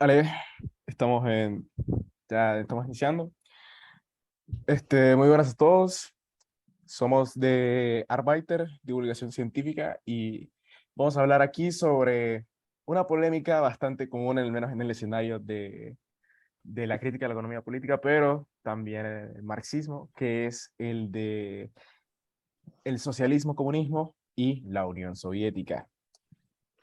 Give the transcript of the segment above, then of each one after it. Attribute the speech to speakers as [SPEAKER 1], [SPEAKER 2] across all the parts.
[SPEAKER 1] Vale, ya estamos iniciando. Muy buenas a todos. Somos de Arbeiter, Divulgación Científica, y vamos a hablar aquí sobre una polémica bastante común, al menos en el escenario de la crítica a la economía política, pero también el marxismo, que es el de el socialismo, comunismo y la Unión Soviética.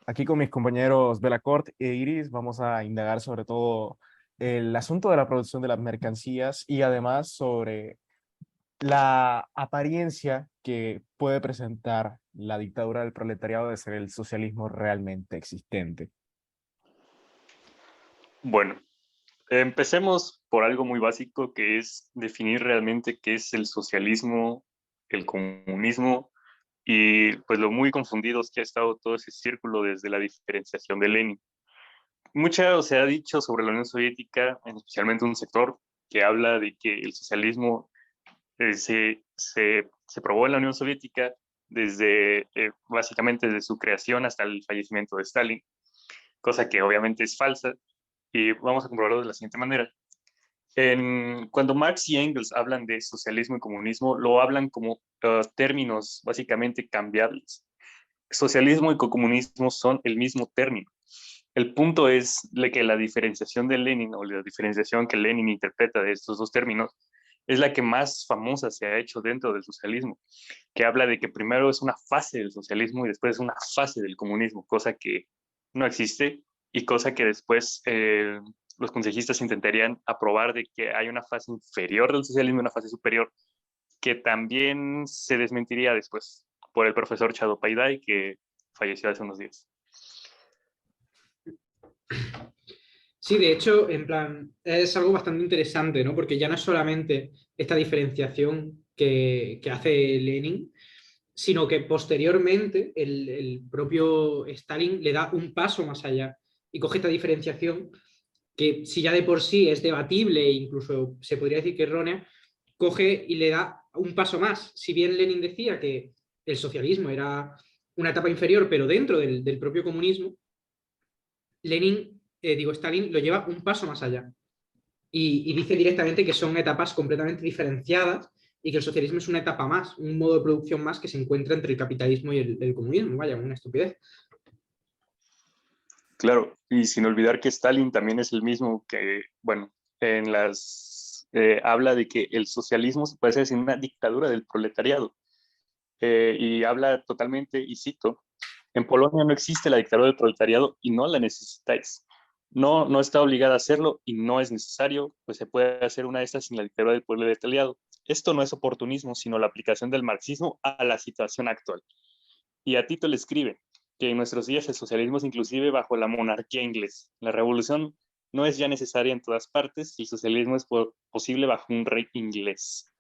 [SPEAKER 1] Aquí con mis compañeros Belacort e Iris vamos a indagar sobre todo el asunto de la producción de las mercancías y además sobre la apariencia que puede presentar la dictadura del proletariado de ser el socialismo realmente existente.
[SPEAKER 2] Bueno, empecemos por algo muy básico que es definir realmente qué es el socialismo, el comunismo y pues lo muy confundidos que ha estado todo ese círculo desde la diferenciación de Lenin. Mucho se ha dicho sobre la Unión Soviética, especialmente un sector que habla de que el socialismo se probó en la Unión Soviética desde básicamente desde su creación hasta el fallecimiento de Stalin, cosa que obviamente es falsa y vamos a comprobarlo de la siguiente manera. Cuando Marx y Engels hablan de socialismo y comunismo, lo hablan como términos básicamente cambiables. Socialismo y comunismo son el mismo término. El punto es que la diferenciación de Lenin o la diferenciación que Lenin interpreta de estos dos términos es la que más famosa se ha hecho dentro del socialismo, que habla de que primero es una fase del socialismo y después es una fase del comunismo, cosa que no existe y cosa que después los consejistas intentarían aprobar de que hay una fase inferior del socialismo y una fase superior, que también se desmentiría después por el profesor Chado Paiday, que falleció hace unos días.
[SPEAKER 3] Sí, de hecho, en plan, es algo bastante interesante, ¿no? Porque ya no es solamente esta diferenciación que hace Lenin, sino que posteriormente el propio Stalin le da un paso más allá y coge esta diferenciación que si ya de por sí es debatible e incluso se podría decir que errónea, coge y le da un paso más. Si bien Lenin decía que el socialismo era una etapa inferior, pero dentro del propio comunismo, Stalin lo lleva un paso más allá y dice directamente que son etapas completamente diferenciadas y que el socialismo es una etapa más, un modo de producción más que se encuentra entre el capitalismo y el comunismo. Vaya, una estupidez.
[SPEAKER 2] Claro, y sin olvidar que Stalin también es el mismo que, bueno, en las habla de que el socialismo se puede decir una dictadura del proletariado. Y habla totalmente, y cito, en Polonia no existe la dictadura del proletariado y no la necesitáis. No, no está obligada a hacerlo y no es necesario, pues se puede hacer una de estas sin la dictadura del proletariado. Esto no es oportunismo, sino la aplicación del marxismo a la situación actual. Y a Tito le escribe que en nuestros días el socialismo es inclusive bajo la monarquía inglesa. La revolución no es ya necesaria en todas partes y el socialismo es posible bajo un rey inglés.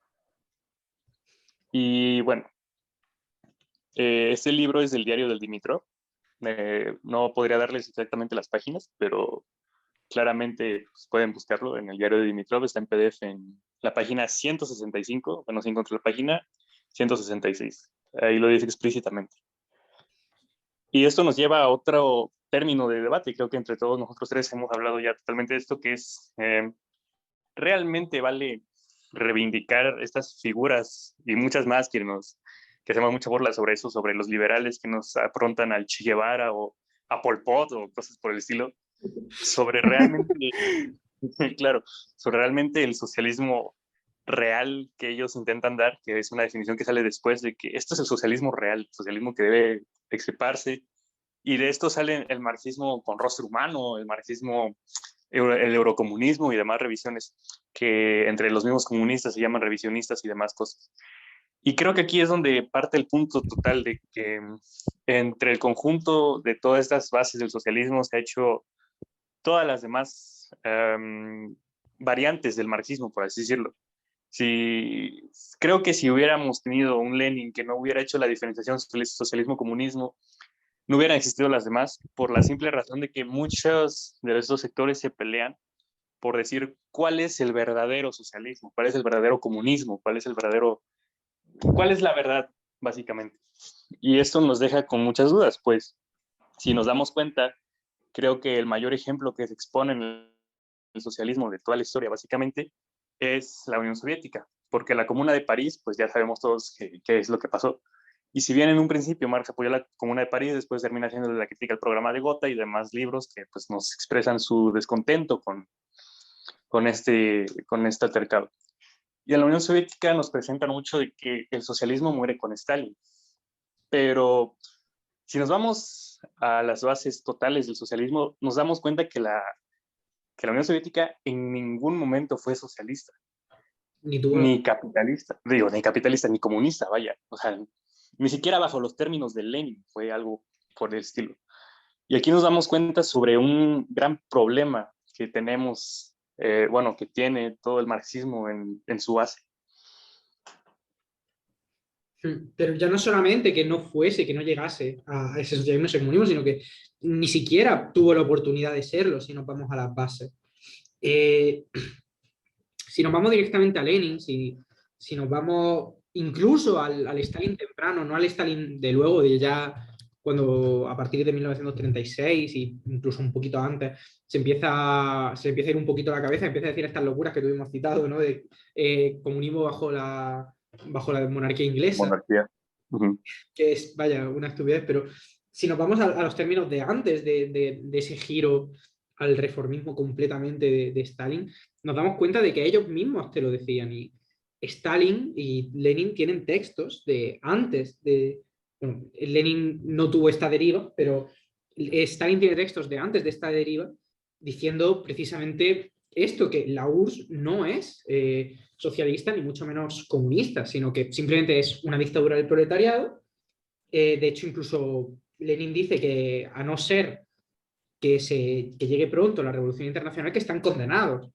[SPEAKER 2] Y bueno, este libro es del diario del Dimitrov. No podría darles exactamente las páginas, pero claramente pues, pueden buscarlo en el diario de Dimitrov. Está en PDF en la página 165. Bueno, si encontré la página 166. Ahí lo dice explícitamente. Y esto nos lleva a otro término de debate. Creo que entre todos nosotros tres hemos hablado ya totalmente de esto, que es realmente vale reivindicar estas figuras y muchas más que hacemos mucha burla sobre eso, sobre los liberales que nos afrontan al Che Guevara o a Pol Pot o cosas por el estilo, sobre realmente, claro, sobre realmente el socialismo real que ellos intentan dar, que es una definición que sale después de que esto es el socialismo real, el socialismo que debe extirparse, y de esto sale el marxismo con rostro humano, el marxismo, el eurocomunismo y demás revisiones que entre los mismos comunistas se llaman revisionistas y demás cosas. Y creo que aquí es donde parte el punto total de que entre el conjunto de todas estas bases del socialismo se ha hecho todas las demás variantes del marxismo, por así decirlo. Si, creo que si hubiéramos tenido un Lenin que no hubiera hecho la diferenciación socialismo-comunismo, no hubieran existido las demás por la simple razón de que muchos de estos sectores se pelean por decir cuál es el verdadero socialismo, cuál es el verdadero comunismo, cuál es la verdad, básicamente. Y esto nos deja con muchas dudas, pues si nos damos cuenta, creo que el mayor ejemplo que se expone en el socialismo de toda la historia, básicamente, es la Unión Soviética, porque la Comuna de París, pues ya sabemos todos qué es lo que pasó. Y si bien en un principio Marx apoyó la Comuna de París, después termina haciendo la crítica al programa de Gotha y demás libros que pues, nos expresan su descontento con este altercado. Y en la Unión Soviética nos presentan mucho de que el socialismo muere con Stalin. Pero si nos vamos a las bases totales del socialismo, nos damos cuenta que la Unión Soviética en ningún momento fue socialista,
[SPEAKER 3] Ni tuvo
[SPEAKER 2] ni capitalista, digo, ni capitalista, ni comunista, vaya. O sea, ni siquiera bajo los términos de Lenin fue algo por el estilo. Y aquí nos damos cuenta sobre un gran problema que tenemos, bueno, que tiene todo el marxismo en su base.
[SPEAKER 3] Pero ya no solamente que no fuese, que no llegase a ese socialismo, ese comunismo, sino que ni siquiera tuvo la oportunidad de serlo si nos vamos a las bases. Eh, si nos vamos directamente a Lenin, si nos vamos incluso al Stalin temprano, no al Stalin de luego, de ya cuando a partir de 1936 e incluso un poquito antes se empieza a ir un poquito la cabeza, empieza a decir estas locuras que tuvimos citado, ¿no? De comunismo bajo la monarquía inglesa,
[SPEAKER 2] Monarquía.
[SPEAKER 3] que es, vaya, una estupidez, pero si nos vamos a los términos de antes de ese giro al reformismo completamente de Stalin, nos damos cuenta de que ellos mismos te lo decían. Y Stalin y Lenin tienen textos de antes de... Bueno, Lenin no tuvo esta deriva, pero Stalin tiene textos de antes de esta deriva diciendo precisamente esto, que la URSS no es socialista ni mucho menos comunista, sino que simplemente es una dictadura del proletariado. De hecho, incluso Lenin dice que a no ser que llegue pronto la Revolución Internacional, que están condenados.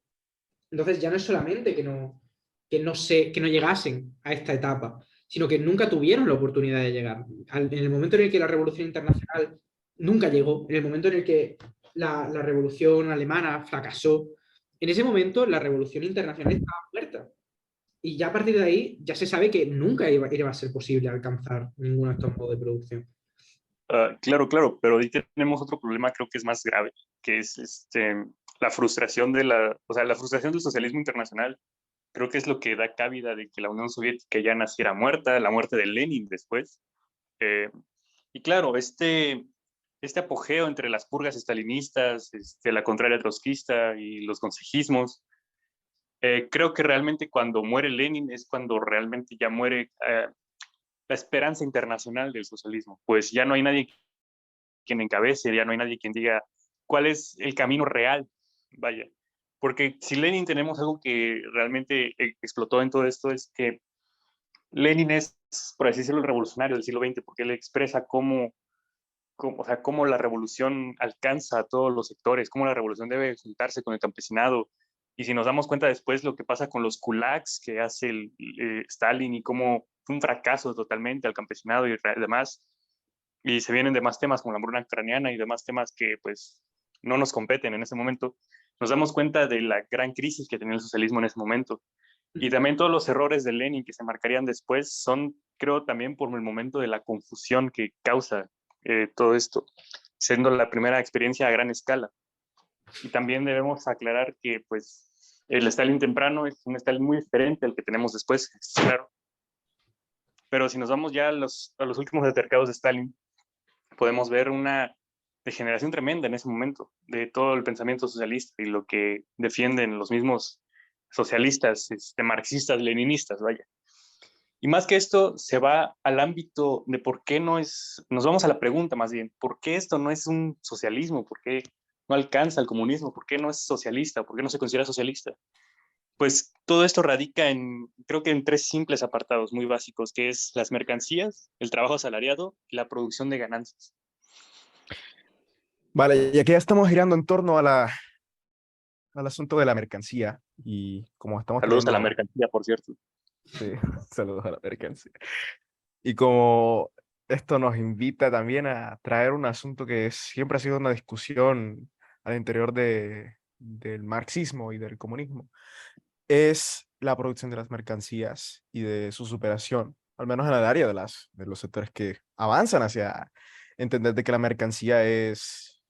[SPEAKER 3] Entonces ya no es solamente que no llegasen a esta etapa, sino que nunca tuvieron la oportunidad de llegar. En el momento en el que la Revolución Internacional nunca llegó, en el momento en el que la Revolución Alemana fracasó, en ese momento la Revolución Internacional estaba muerta. Y ya a partir de ahí ya se sabe que nunca iba a ser posible alcanzar ninguno de estos modos de producción.
[SPEAKER 2] Claro, claro, pero ahí tenemos otro problema, creo que es más grave, que es la frustración la frustración del socialismo internacional. Creo que es lo que da cabida de que la Unión Soviética ya naciera muerta, la muerte de Lenin después. Eh, y claro, este apogeo entre las purgas estalinistas, la contraria trotskista y los consejismos, creo que realmente cuando muere Lenin es cuando realmente ya muere la esperanza internacional del socialismo, pues ya no hay nadie quien encabece, ya no hay nadie quien diga cuál es el camino real, vaya. Porque si Lenin tenemos algo que realmente explotó en todo esto es que Lenin es, por así decirlo, el revolucionario del siglo XX, porque él expresa o sea, cómo la revolución alcanza a todos los sectores, cómo la revolución debe juntarse con el campesinado. Y si nos damos cuenta después lo que pasa con los kulaks que hace Stalin y cómo fue un fracaso totalmente al campesinado y demás, y se vienen demás temas como la hambruna ucraniana y demás temas que pues no nos competen en ese momento, nos damos cuenta de la gran crisis que tenía el socialismo en ese momento. Y también todos los errores de Lenin que se marcarían después son, creo, también por el momento de la confusión que causa todo esto, siendo la primera experiencia a gran escala. Y también debemos aclarar que pues el Stalin temprano es un Stalin muy diferente al que tenemos después, claro. Pero si nos vamos ya a los últimos altercados de Stalin, podemos ver una degeneración tremenda en ese momento de todo el pensamiento socialista y lo que defienden los mismos socialistas, marxistas, leninistas, vaya. Y más que esto, se va al ámbito de por qué no es, nos vamos a la pregunta más bien, ¿por qué esto no es un socialismo? ¿Por qué no alcanza el comunismo? ¿Por qué no es socialista? ¿Por qué no se considera socialista? Pues todo esto radica creo que en tres simples apartados muy básicos, que es las mercancías, el trabajo asalariado y la producción de ganancias.
[SPEAKER 1] Vale, y aquí ya estamos girando en torno al asunto de la mercancía y como estamos
[SPEAKER 2] Saludos a la
[SPEAKER 1] trayendo,
[SPEAKER 2] mercancía, por cierto.
[SPEAKER 1] sí, saludos a la mercancía. Y como esto nos invita también a traer un asunto que siempre ha sido una discusión al interior del marxismo y del comunismo, es la producción de las mercancías y de su superación, al menos en el área de los sectores que avanzan hacia entender de que la mercancía es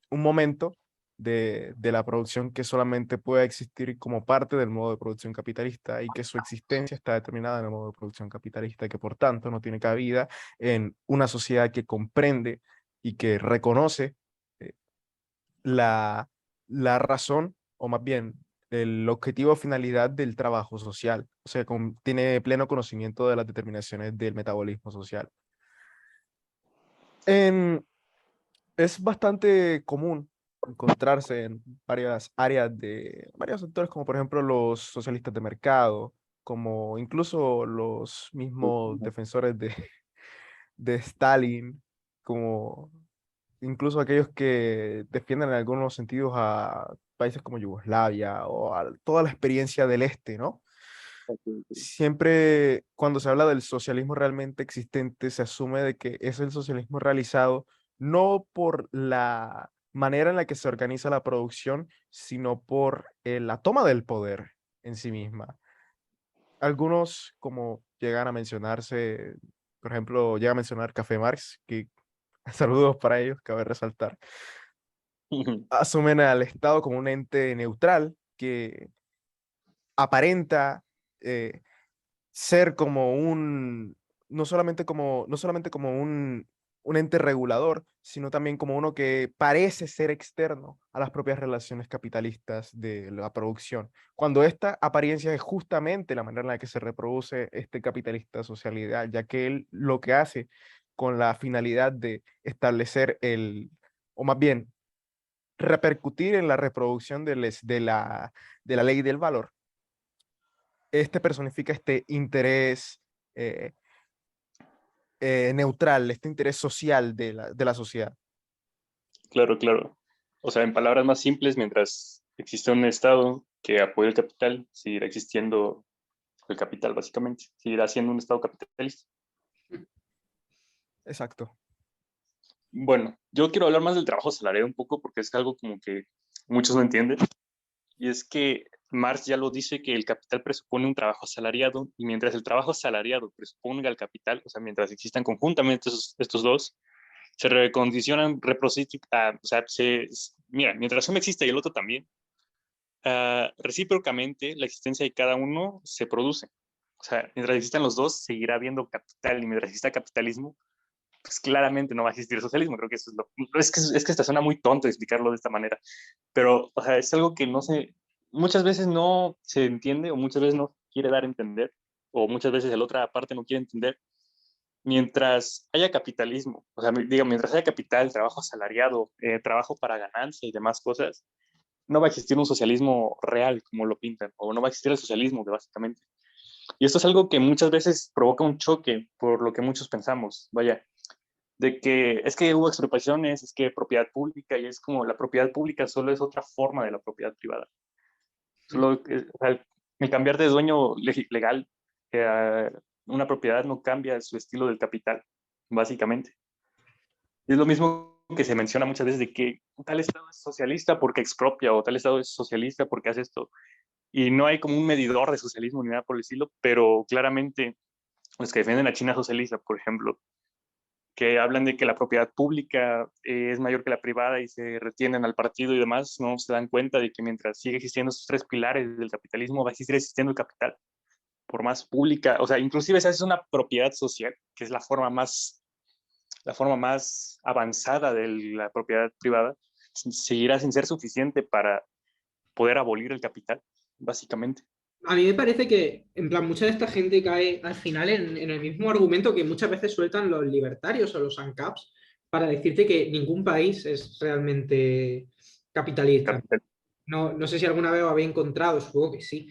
[SPEAKER 1] un momento de la producción que solamente puede existir como parte del modo de producción capitalista y que su existencia está determinada en el modo de producción capitalista y que por tanto no tiene cabida en una sociedad que comprende y que reconoce eh, la razón, o más bien el objetivo o finalidad del trabajo social. O sea, tiene pleno conocimiento de las determinaciones del metabolismo social. En, es bastante común encontrarse en varias áreas de varios sectores, como por ejemplo los socialistas de mercado, como incluso los mismos defensores de Stalin, como incluso aquellos que defienden en algunos sentidos a países como Yugoslavia o a toda la experiencia del este, ¿no? Siempre cuando se habla del socialismo realmente existente, se asume de que es el socialismo realizado no por la manera en la que se organiza la producción, sino por la toma del poder en sí misma. Algunos, como llegan a mencionarse, por ejemplo, llega a mencionar Café Marx, que saludos para ellos, cabe resaltar, asumen al Estado como un ente neutral que aparenta eh, ser como no solamente como un ente regulador, sino también como uno que parece ser externo a las propias relaciones capitalistas de la producción, cuando esta apariencia es justamente la manera en la que se reproduce este capitalista social ideal, ya que él lo que hace con la finalidad de establecer o más bien, repercutir en la reproducción de la ley del valor, este personifica este interés eh, neutral, este interés social de la sociedad.
[SPEAKER 2] Claro, claro. O sea, en palabras más simples, mientras existe un Estado que apoye el capital, seguirá existiendo el capital, básicamente. Seguirá siendo un Estado capitalista.
[SPEAKER 1] Exacto.
[SPEAKER 2] Bueno, yo quiero hablar más del trabajo asalariado un poco porque es algo como que muchos no entienden. Y es que Marx ya lo dice que el capital presupone un trabajo asalariado y mientras el trabajo asalariado presuponga el capital, o sea, mientras existan conjuntamente estos dos, se recondicionan o sea, mira, mientras uno existe y el otro también, recíprocamente la existencia de cada uno se produce. O sea, mientras existan los dos, seguirá habiendo capital y mientras exista capitalismo, pues claramente no va a existir socialismo. Creo que eso es es que esta suena muy tonto explicarlo de esta manera, pero o sea, es algo que muchas veces no se entiende o muchas veces no quiere dar a entender o muchas veces la otra parte no quiere entender. Mientras haya capitalismo, o sea, digo, mientras haya capital, trabajo asalariado, trabajo para ganancia y demás cosas, no va a existir un socialismo real como lo pintan, o no va a existir el socialismo, básicamente. Y esto es algo que muchas veces provoca un choque por lo que muchos pensamos, vaya, de que es que hubo expropiaciones, es que propiedad pública, y es como la propiedad pública solo es otra forma de la propiedad privada. Solo, o sea, el cambiar de dueño legal, una propiedad no cambia su estilo del capital, básicamente. Y es lo mismo que se menciona muchas veces de que tal estado es socialista porque expropia o tal estado es socialista porque hace esto. Y no hay como un medidor de socialismo ni nada por el estilo, pero claramente los que defienden a China socialista, por ejemplo, que hablan de que la propiedad pública es mayor que la privada y se retienen al partido y demás, no se dan cuenta de que mientras sigue existiendo esos tres pilares del capitalismo, va a seguir existiendo el capital, por más pública, o sea, inclusive esa es una propiedad social, que es la forma más avanzada de la propiedad privada, seguirá sin ser suficiente para poder abolir el capital, básicamente.
[SPEAKER 3] A mí me parece que, en plan, mucha de esta gente cae al final en el mismo argumento que muchas veces sueltan los libertarios o los ANCAPs para decirte que ningún país es realmente capitalista.
[SPEAKER 2] Capital.
[SPEAKER 3] No, no sé si alguna vez lo habéis encontrado, supongo que sí.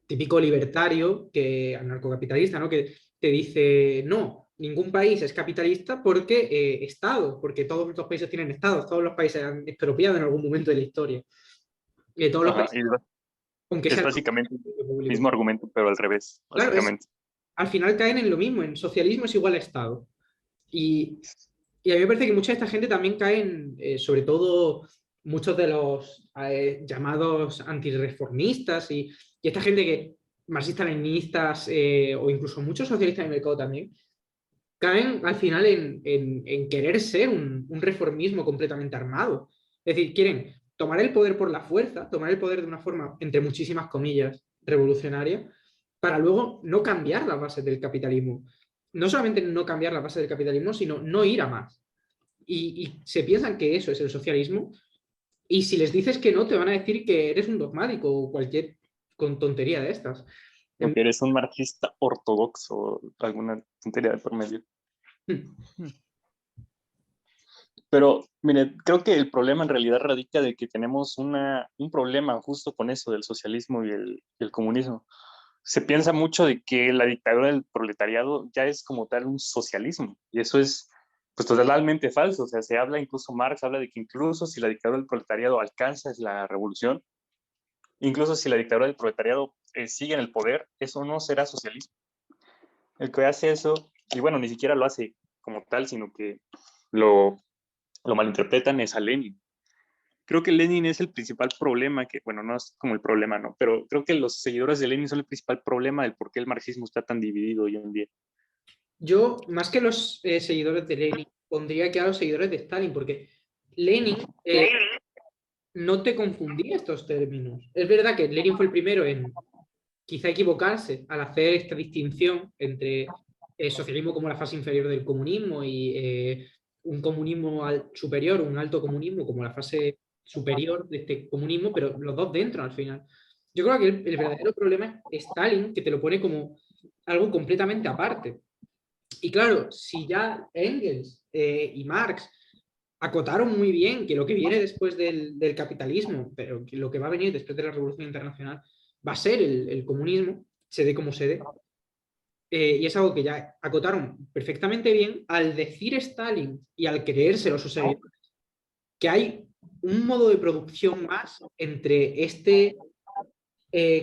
[SPEAKER 3] Típico libertario, que anarcocapitalista, ¿no? Que te dice, no, ningún país es capitalista porque Estado, porque todos los países tienen Estados, todos los países han expropiado en algún momento de la historia. Todos los
[SPEAKER 2] Ajá,
[SPEAKER 3] países,
[SPEAKER 2] y
[SPEAKER 3] aunque
[SPEAKER 2] es
[SPEAKER 3] sean
[SPEAKER 2] básicamente el
[SPEAKER 3] públicos.
[SPEAKER 2] mismo argumento, pero al revés,
[SPEAKER 3] Claro,
[SPEAKER 2] básicamente.
[SPEAKER 3] al final caen en lo mismo, en socialismo es igual a Estado. Y, y a mí me parece que mucha de esta gente también caen, sobre todo muchos de los llamados antirreformistas y esta gente que, marxistas-leninistas o incluso muchos socialistas de mercado también, caen al final en querer ser un reformismo completamente armado. Es decir, quieren tomar el poder por la fuerza, tomar el poder de una forma, entre muchísimas comillas, revolucionaria, para luego no cambiar las bases del capitalismo. No solamente no cambiar las bases del capitalismo, sino no ir a más. Y se piensan que eso es el socialismo, y si les dices que no, te van a decir que eres un dogmático o cualquier con tontería de estas.
[SPEAKER 2] O que eres un marxista ortodoxo o alguna tontería de por medio. Pero, mire, creo que el problema en realidad radica de que tenemos un problema justo con eso del socialismo y el comunismo. Se piensa mucho de que la dictadura del proletariado ya es como tal un socialismo, y eso es pues totalmente falso. O sea, se habla, incluso Marx habla de que incluso si la dictadura del proletariado alcanza la revolución, incluso si la dictadura del proletariado sigue en el poder, eso no será socialismo. El que hace eso, y bueno, ni siquiera lo hace como tal, sino que lo malinterpretan, es a Lenin. Creo que Lenin es el principal problema, que bueno, no es como el problema, ¿no? Pero creo que los seguidores de Lenin son el principal problema del por qué el marxismo está tan dividido hoy en día.
[SPEAKER 3] Yo, más que los seguidores de Lenin, pondría que a los seguidores de Stalin, porque Lenin no te confundía estos términos. Es verdad que Lenin fue el primero en quizá equivocarse al hacer esta distinción entre el socialismo como la fase inferior del comunismo y un comunismo superior, un alto comunismo como la fase superior de este comunismo, pero los dos dentro al final. Yo creo que el verdadero problema es Stalin, que te lo pone como algo completamente aparte. Y claro, si ya Engels y Marx acotaron muy bien que lo que viene después del capitalismo, pero que lo que va a venir después de la Revolución Internacional, va a ser el comunismo, se dé como se dé. Y es algo que ya acotaron perfectamente bien al decir Stalin y al creérselo sus seguidores, que hay un modo de producción más entre este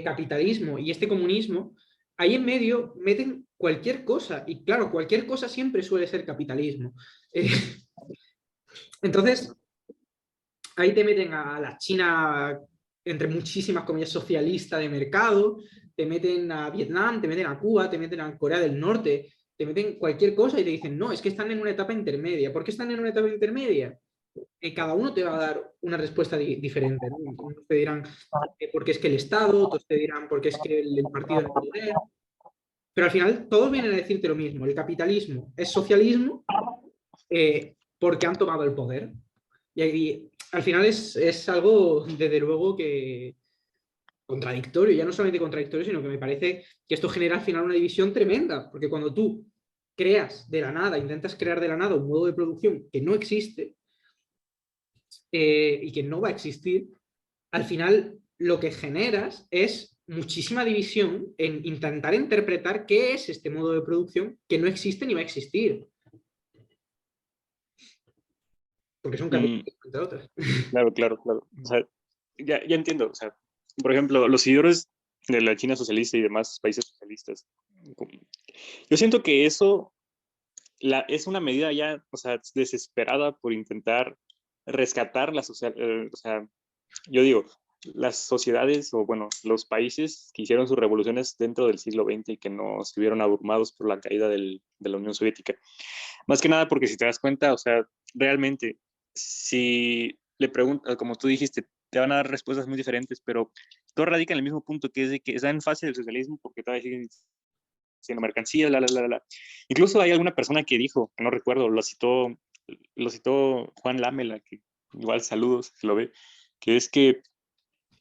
[SPEAKER 3] capitalismo y este comunismo. Ahí en medio meten cualquier cosa, y claro, cualquier cosa siempre suele ser capitalismo. Entonces, ahí te meten a la China, entre muchísimas comillas, socialista de mercado, te meten a Vietnam, te meten a Cuba, te meten a Corea del Norte, te meten cualquier cosa y te dicen, no, es que están en una etapa intermedia. ¿Por qué están en una etapa intermedia? Cada uno te va a dar una respuesta diferente, ¿no? Unos te dirán porque es que el Estado, otros te dirán porque es que el partido en el poder, pero al final todos vienen a decirte lo mismo, el capitalismo es socialismo porque han tomado el poder. Y al final es algo, desde luego, que contradictorio, ya no solamente contradictorio, sino que me parece que esto genera al final una división tremenda, porque cuando tú creas de la nada, intentas crear de la nada un modo de producción que no existe y que no va a existir, al final lo que generas es muchísima división en intentar interpretar qué es este modo de producción que no existe ni va a existir. Porque son capitalistas, entre otras.
[SPEAKER 2] Claro, claro, claro. O sea, ya entiendo. O sea, por ejemplo, los seguidores de la China socialista y demás países socialistas. Yo siento que eso es una medida ya, o sea, desesperada por intentar rescatar la social. O sea, yo digo, las sociedades o, bueno, los países que hicieron sus revoluciones dentro del siglo XX y que no estuvieron abrumados por la caída de la Unión Soviética. Más que nada porque si te das cuenta, o sea, realmente, si le preguntas, como tú dijiste, te van a dar respuestas muy diferentes, pero todo radica en el mismo punto, que es de que está en fase del socialismo porque todavía siguen siendo mercancías, la. Incluso hay alguna persona que dijo, no recuerdo, lo citó Juan Lamela, que igual saludos, si lo ve, que es que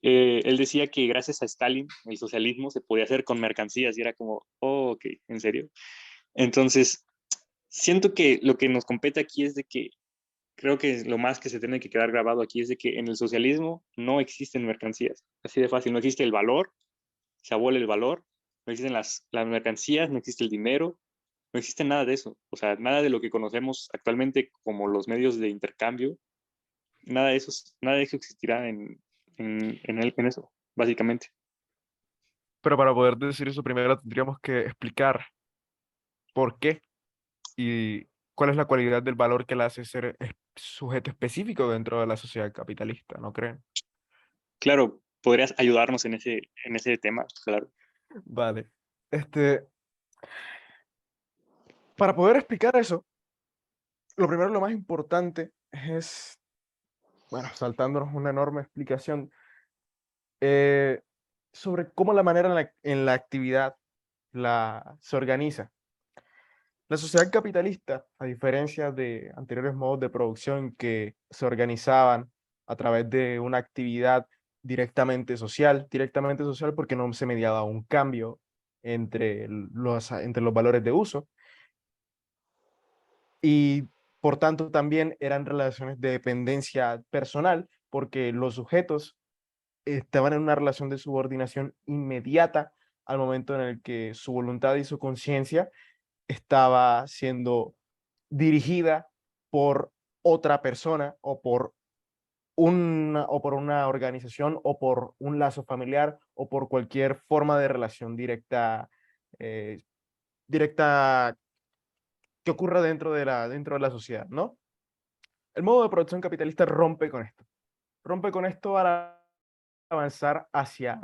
[SPEAKER 2] él decía que gracias a Stalin el socialismo se podía hacer con mercancías y era como, oh, ok, ¿en serio? Entonces, siento que lo que nos compete aquí es de que creo que lo más que se tiene que quedar grabado aquí es de que en el socialismo no existen mercancías, así de fácil, no existe el valor, se abole el valor, no existen las mercancías, no existe el dinero, no existe nada de eso, o sea, nada de lo que conocemos actualmente como los medios de intercambio, nada de eso existirá en eso, básicamente.
[SPEAKER 1] Pero para poder decir eso, primero tendríamos que explicar por qué y cuál es la cualidad del valor que la hace ser sujeto específico dentro de la sociedad capitalista, ¿no creen?
[SPEAKER 2] Claro, podrías ayudarnos en ese tema, claro.
[SPEAKER 1] Vale. Este, para poder explicar eso, lo primero, lo más importante es bueno, saltándonos una enorme explicación eh, sobre cómo la manera en la actividad se organiza. La sociedad capitalista, a diferencia de anteriores modos de producción que se organizaban a través de una actividad directamente social porque no se mediaba un cambio entre los valores de uso y por tanto también eran relaciones de dependencia personal porque los sujetos estaban en una relación de subordinación inmediata al momento en el que su voluntad y su conciencia estaba siendo dirigida por otra persona o por una organización o por un lazo familiar o por cualquier forma de relación eh, directa que ocurra dentro de la sociedad, ¿no? El modo de producción capitalista rompe con esto para avanzar hacia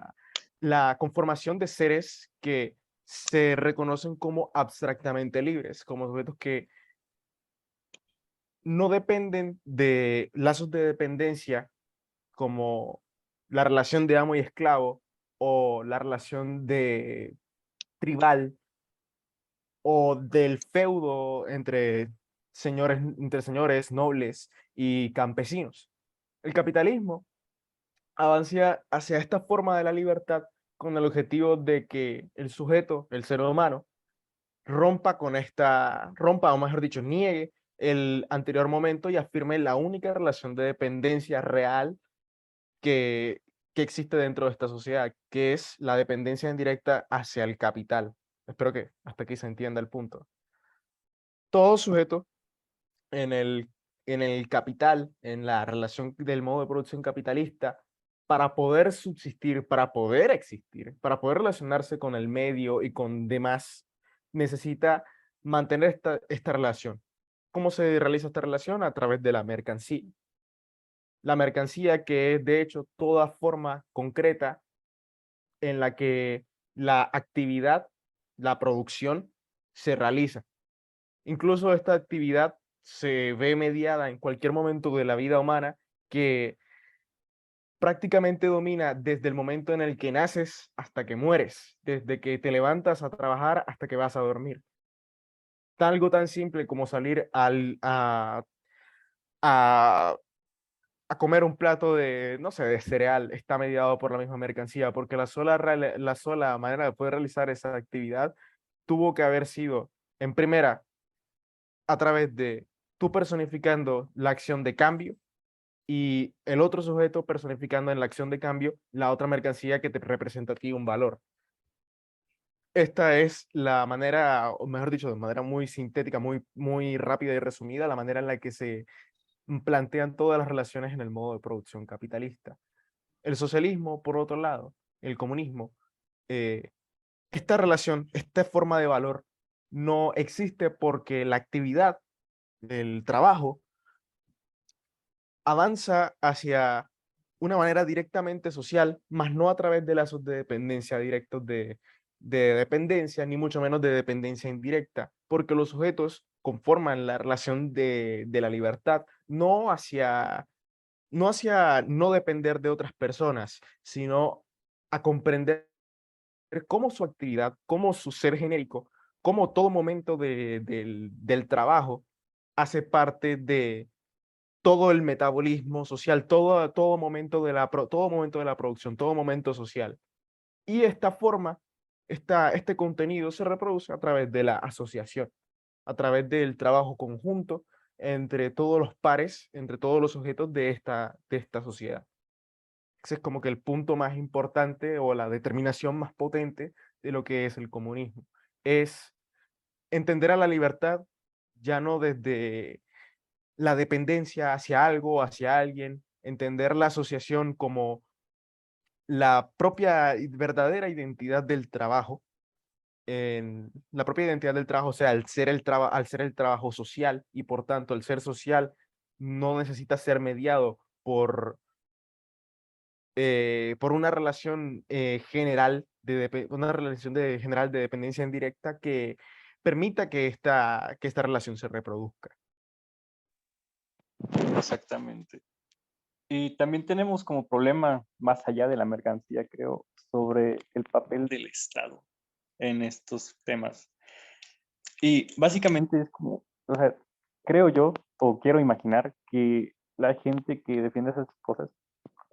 [SPEAKER 1] la conformación de seres que se reconocen como abstractamente libres, como sujetos que no dependen de lazos de dependencia como la relación de amo y esclavo o la relación de tribal o del feudo entre señores, nobles y campesinos. El capitalismo avanza hacia esta forma de la libertad con el objetivo de que el sujeto, el ser humano, rompa, o mejor dicho, niegue el anterior momento y afirme la única relación de dependencia real que, que existe dentro de esta sociedad, que es la dependencia indirecta hacia el capital. Espero que hasta aquí se entienda el punto. Todo sujeto en el capital, en la relación del modo de producción capitalista, para poder subsistir, para poder existir, para poder relacionarse con el medio y con demás, necesita mantener esta relación. ¿Cómo se realiza esta relación? A través de la mercancía. La mercancía que es de hecho toda forma concreta en la que la actividad, la producción se realiza. Incluso esta actividad se ve mediada en cualquier momento de la vida humana que prácticamente domina desde el momento en el que naces hasta que mueres, desde que te levantas a trabajar hasta que vas a dormir. Algo tan simple como salir a, a comer un plato de, no sé, de cereal, está mediado por la misma mercancía, porque la sola manera de poder realizar esa actividad tuvo que haber sido, en primera, a través de tú personificando la acción de cambio y el otro sujeto personificando en la acción de cambio la otra mercancía que te representa a ti un valor. Esta es la manera, o mejor dicho, de manera muy sintética, muy rápida y resumida, la manera en la que se plantean todas las relaciones en el modo de producción capitalista. El socialismo, por otro lado, el comunismo, eh, esta relación, esta forma de valor no existe porque la actividad del trabajo avanza hacia una manera directamente social, más no a través de lazos de dependencia directos de dependencia, ni mucho menos de dependencia indirecta, porque los sujetos conforman la relación de la libertad, no hacia no depender de otras personas, sino a comprender cómo su actividad, cómo su ser genérico, cómo todo momento del trabajo hace parte de todo el metabolismo social, todo momento de la producción, todo momento social. Y esta forma, este contenido se reproduce a través de la asociación, a través del trabajo conjunto entre todos los pares, entre todos los sujetos de esta sociedad. Ese es como que el punto más importante o la determinación más potente de lo que es el comunismo. Es entender a la libertad ya no desde la dependencia hacia algo, hacia alguien, entender la asociación como la propia y verdadera identidad del trabajo, en la propia identidad del trabajo, o sea, al ser el trabajo social y por tanto el ser social no necesita ser mediado por una relación general, general de dependencia indirecta que permita que esta relación se reproduzca.
[SPEAKER 2] Exactamente.
[SPEAKER 4] Y también tenemos como problema, más allá de la mercancía, creo, sobre el papel del Estado en estos temas. Y básicamente es como, o sea, creo yo, o quiero imaginar que la gente que defiende esas cosas,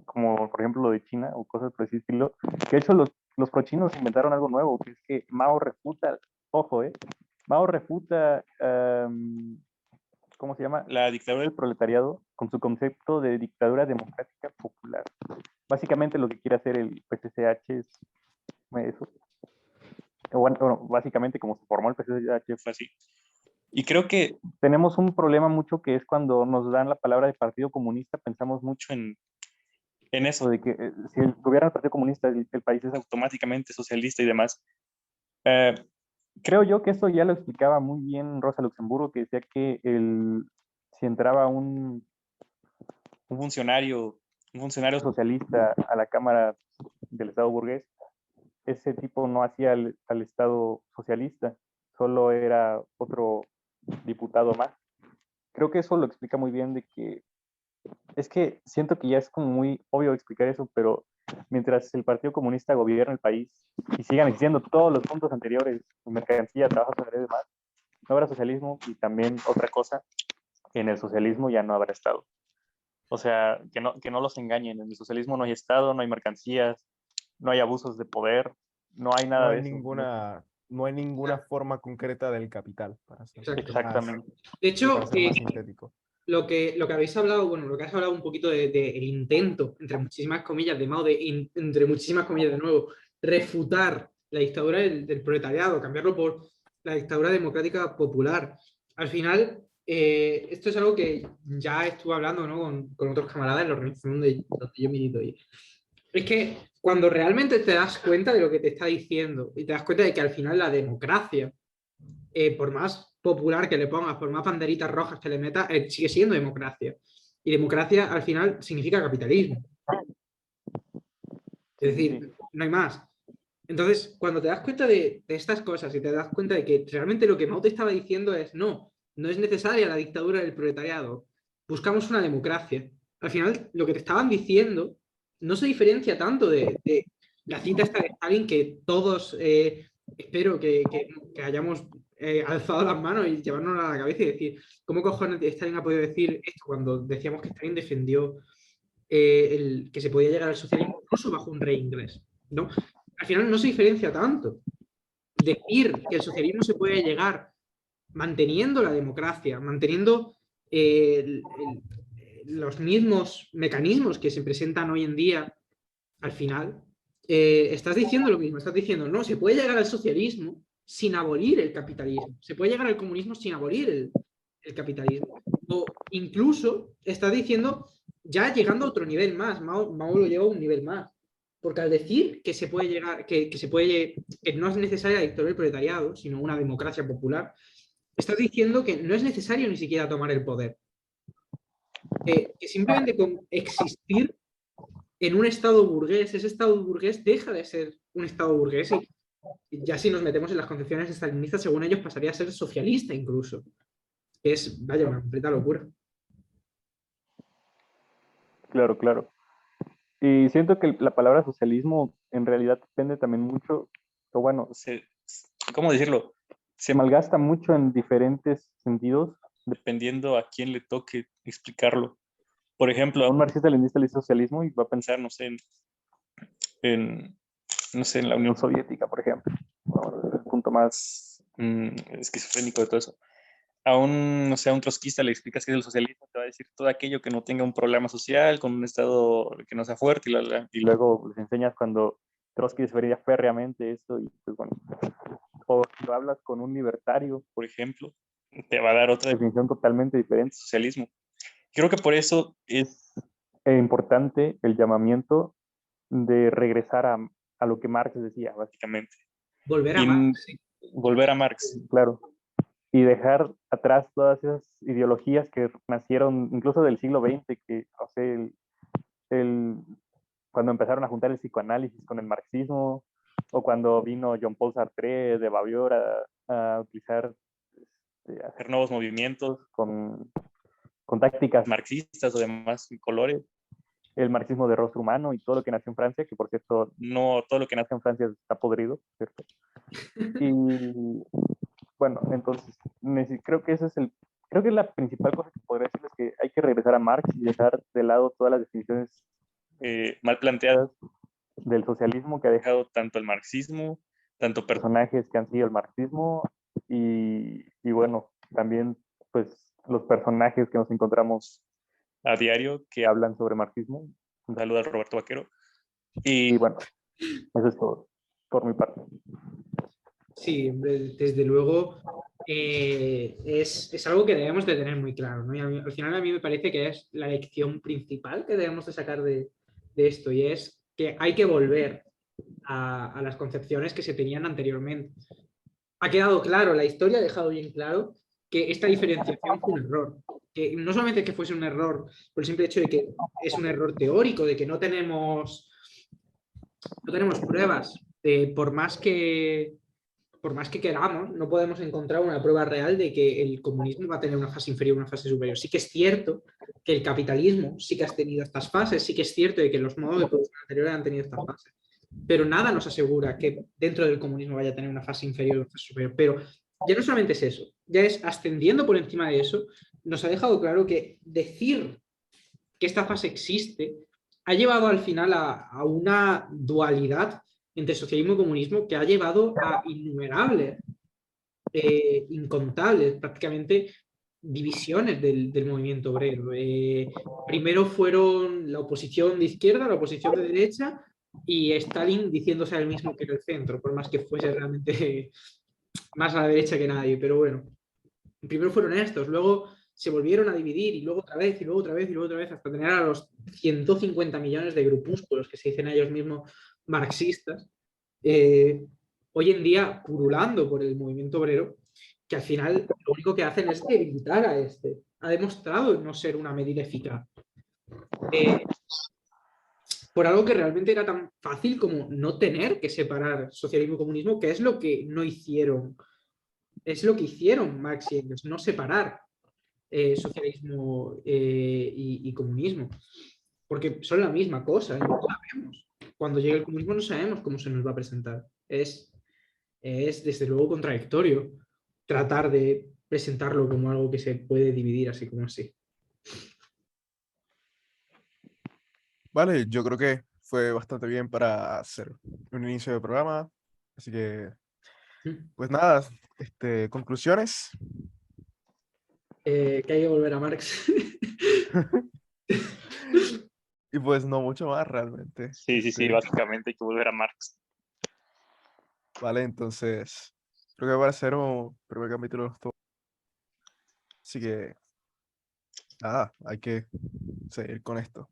[SPEAKER 4] como por ejemplo lo de China o cosas por ese estilo, que de hecho los prochinos inventaron algo nuevo, que es que Mao refuta, ojo, Mao refuta, ¿cómo se llama? La dictadura del proletariado con su concepto de dictadura democrática popular. Básicamente lo que quiere hacer el PCCH es eso. Bueno, básicamente como se formó el PCCH fue así. Y creo que tenemos un problema mucho que es cuando nos dan la palabra de Partido Comunista, pensamos mucho en eso, de que si el gobierno del Partido Comunista, el país es automáticamente socialista y demás. Eh, Creo yo que esto ya lo explicaba muy bien Rosa Luxemburgo, que decía que si entraba un funcionario, un funcionario socialista a la Cámara del Estado burgués, ese tipo no hacía al Estado socialista, solo era otro diputado más. Creo que eso lo explica muy bien de que es que siento que ya es como muy obvio explicar eso, pero mientras el Partido Comunista gobierna el país y sigan existiendo todos los puntos anteriores, mercancía, trabajo social y demás, no habrá socialismo y también otra cosa, en el socialismo ya no habrá Estado. O sea, que no los engañen, en el socialismo no hay Estado, no hay mercancías, no hay abusos de poder, no hay
[SPEAKER 1] No
[SPEAKER 4] nada
[SPEAKER 1] hay
[SPEAKER 4] de eso.
[SPEAKER 1] no hay ninguna forma concreta del capital, para ser
[SPEAKER 3] Exacto.
[SPEAKER 4] Exactamente.
[SPEAKER 3] De
[SPEAKER 1] sí, para
[SPEAKER 3] hecho,
[SPEAKER 1] ser más sintético.
[SPEAKER 3] lo que habéis hablado, bueno, lo que has hablado un poquito del el intento, entre muchísimas comillas, de Mao, entre muchísimas comillas de nuevo, refutar la dictadura del proletariado, cambiarlo por la dictadura democrática popular. Al final, esto es algo que ya estuve hablando, ¿no? Con otros camaradas en la organización donde yo milito. Y es que cuando realmente te das cuenta de lo que te está diciendo y te das cuenta de que al final la democracia, por más popular que le pongas, por más banderitas rojas que le metas, sigue siendo democracia. Y democracia al final significa capitalismo. Es decir, no hay más. Entonces, cuando te das cuenta de estas cosas y te das cuenta de que realmente lo que Mao te estaba diciendo es no es necesaria la dictadura del proletariado, buscamos una democracia. Al final, lo que te estaban diciendo no se diferencia tanto de la cita esta de Stalin que todos espero que hayamos alzado las manos y llevárnosla a la cabeza y decir, ¿cómo cojones Stalin ha podido decir esto cuando decíamos que Stalin defendió que se podía llegar al socialismo incluso bajo un rey inglés? ¿No? Al final no se diferencia tanto. Decir que el socialismo se puede llegar manteniendo la democracia, manteniendo los mismos mecanismos que se presentan hoy en día, al final, estás diciendo lo mismo, estás diciendo, no, se puede llegar al socialismo sin abolir el capitalismo, se puede llegar al comunismo sin abolir el capitalismo. O incluso estás diciendo, ya llegando a otro nivel más, Mao lo lleva a un nivel más. Porque al decir que se puede llegar, que no es necesaria la dictadura del proletariado, sino una democracia popular, estás diciendo que no es necesario ni siquiera tomar el poder. Que simplemente con existir en un estado burgués, ese estado burgués deja de ser un estado burgués y ya si nos metemos en las concepciones estalinistas, según ellos pasaría a ser socialista incluso. Que es, vaya, una completa locura.
[SPEAKER 4] Claro, claro. Y siento que la palabra socialismo en realidad depende también mucho, o bueno, ¿cómo decirlo? Se malgasta mucho en diferentes sentidos, dependiendo a quién le toque explicarlo. Por ejemplo, a un marxista-leninista le dice socialismo y va a pensar, no sé, no sé, en la Unión Soviética, por ejemplo. El punto más esquizofrénico de todo eso. No sé, a un trotskista le explicas qué es el socialismo, te va a decir todo aquello que no tenga un problema social, con un Estado que no sea fuerte, y luego les enseñas cuando Trotsky defendía férreamente esto, y pues bueno, o si lo hablas con un libertario, por ejemplo, te va a dar otra definición totalmente diferente de socialismo. Creo que por eso es importante el llamamiento de regresar a lo que Marx decía, básicamente.
[SPEAKER 3] Volver a Marx, sí.
[SPEAKER 4] Volver a Marx, claro. Y dejar atrás todas esas ideologías que nacieron incluso del siglo XX, que, o sea, cuando empezaron a juntar el psicoanálisis con el marxismo, o cuando vino Jean Paul Sartre de Baviera a utilizar, hacer nuevos movimientos con tácticas marxistas o demás colores. el marxismo de rostro humano y todo lo que nació en Francia, que por cierto, no todo lo que nace en Francia está podrido, ¿cierto? Y bueno, entonces, creo que creo que la principal cosa que podría decir es que hay que regresar a Marx y dejar de lado todas las definiciones mal planteadas del socialismo que ha dejado tanto el marxismo, tanto personajes que han sido el marxismo y bueno, también pues los personajes que nos encontramos a diario que hablan sobre marxismo. Un saludo a Roberto Vaquero. Y bueno, eso es todo por mi parte.
[SPEAKER 3] Sí, hombre, desde luego es algo que debemos de tener muy claro, ¿no? Y al final a mí me parece que es la lección principal que debemos de sacar de esto, y es que hay que volver a las concepciones que se tenían anteriormente. Ha quedado claro, la historia ha dejado bien claro que esta diferenciación fue un error. Que no solamente que fuese un error por el simple hecho de que es un error teórico, de que no tenemos pruebas, por más que queramos, no podemos encontrar una prueba real de que el comunismo va a tener una fase inferior, una fase superior. Sí que es cierto que el capitalismo sí que ha tenido estas fases, sí que es cierto de que los modos de producción anteriores han tenido estas fases, pero nada nos asegura que dentro del comunismo vaya a tener una fase inferior o una fase superior. Pero ya no solamente es eso, ya es ascendiendo por encima de eso, nos ha dejado claro que decir que esta fase existe ha llevado al final a una dualidad entre socialismo y comunismo que ha llevado a innumerables, incontables prácticamente divisiones del movimiento obrero. Primero fueron la oposición de izquierda, la oposición de derecha y Stalin diciéndose a él mismo que era el centro, por más que fuese realmente más a la derecha que nadie, pero bueno. Primero fueron estos, luego se volvieron a dividir y luego otra vez y luego otra vez y luego otra vez hasta tener a los 150 millones de grupúsculos que se dicen a ellos mismos marxistas, hoy en día purulando por el movimiento obrero, que al final lo único que hacen es debilitar a este. Ha demostrado no ser una medida eficaz. Por algo que realmente era tan fácil como no tener que separar socialismo y comunismo, que es lo que no hicieron. Es lo que hicieron Marx y Engels, no separar socialismo y comunismo, porque son la misma cosa, no sabemos. Cuando llegue el comunismo no sabemos cómo se nos va a presentar. Es desde luego contradictorio tratar de presentarlo como algo que se puede dividir así como así.
[SPEAKER 1] Vale, yo creo que fue bastante bien para hacer un inicio de programa. Así que, pues nada, conclusiones.
[SPEAKER 3] Que hay que volver a Marx.
[SPEAKER 1] Y pues no mucho más realmente.
[SPEAKER 2] Sí, básicamente hay que volver a Marx.
[SPEAKER 1] Vale, entonces, creo que va a ser un primer capítulo de esto. Así que, nada, hay que seguir con esto.